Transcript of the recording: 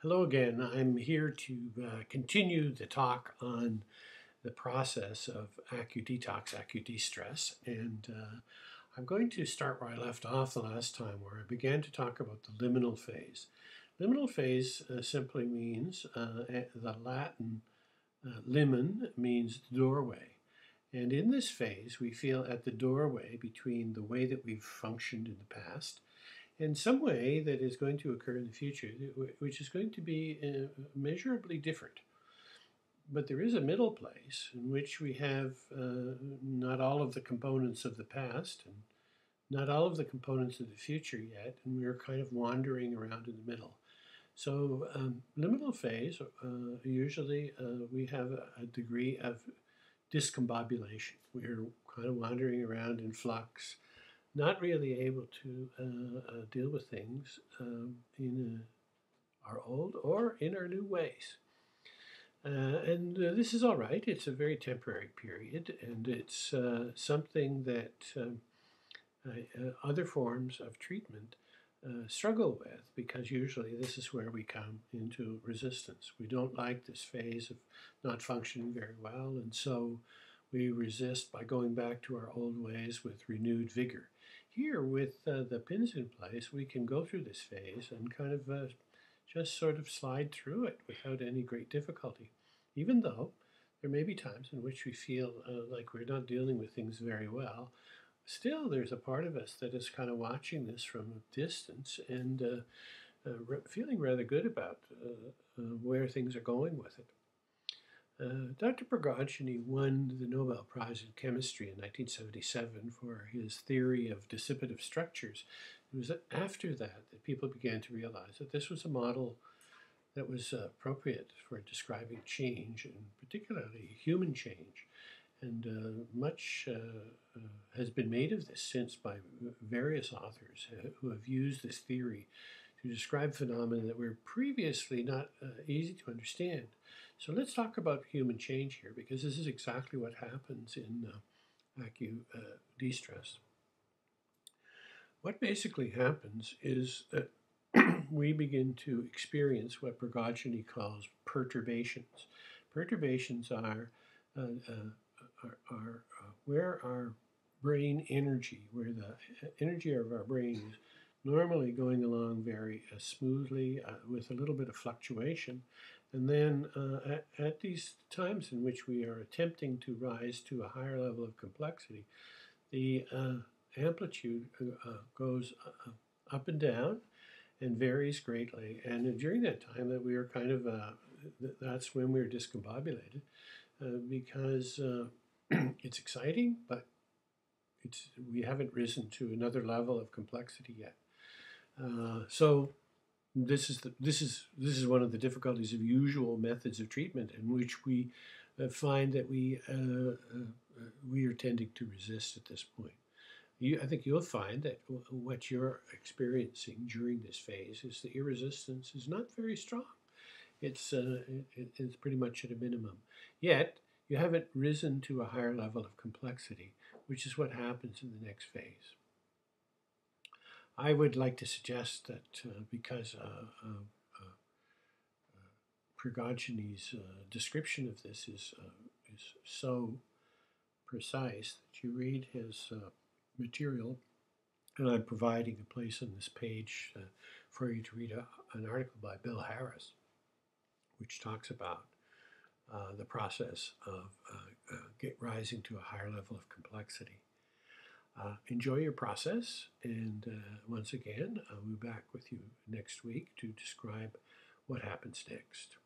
Hello again. I'm here to continue the talk on the process of ACUDETOX, ACUDESTRESS, and I'm going to start where I left off the last time, where I began to talk about the liminal phase. Liminal phase simply means, the Latin limen means doorway. And in this phase, we feel at the doorway between the way that we've functioned in the past and some way that is going to occur in the future, which is going to be measurably different. But there is a middle place in which we have not all of the components of the past and not all of the components of the future yet, and we're kind of wandering around in the middle. So liminal phase, usually we have a degree of discombobulation. We're kind of wandering around in flux, not really able to deal with things in our old or in our new ways. And this is all right. It's a very temporary period, and it's something that other forms of treatment struggle with, because usually this is where we come into resistance. We don't like this phase of not functioning very well, and so we resist by going back to our old ways with renewed vigor. Here, with the pins in place, we can go through this phase and kind of just sort of slide through it without any great difficulty, even though there may be times in which we feel like we're not dealing with things very well. Still, there's a part of us that is kind of watching this from a distance and feeling rather good about where things are going with it. Dr. Prigogine won the Nobel Prize in Chemistry in 1977 for his theory of dissipative structures. It was after that that people began to realize that this was a model that was appropriate for describing change, and particularly human change. And much has been made of this since by various authors who have used this theory to describe phenomena that were previously not easy to understand. So let's talk about human change here, because this is exactly what happens in ACUDESTRESS. What basically happens is that we begin to experience what Prigogine calls perturbations. Perturbations are where our brain energy, where the energy of our brain is normally going along very smoothly with a little bit of fluctuation. And then at these times in which we are attempting to rise to a higher level of complexity, the amplitude goes up and down and varies greatly. And during that time that we are kind of, that's when we're discombobulated, because it's exciting, but we haven't risen to another level of complexity yet. So this is one of the difficulties of usual methods of treatment, in which we find that we are tending to resist at this point. I think you'll find that what you're experiencing during this phase is that your resistance is not very strong. It's pretty much at a minimum. Yet you haven't risen to a higher level of complexity, which is what happens in the next phase. I would like to suggest that because Prigogine's description of this is so precise, that you read his material, and I'm providing a place on this page for you to read an article by Bill Harris, which talks about the process of rising to a higher level of complexity. Enjoy your process, and once again, I'll be back with you next week to describe what happens next.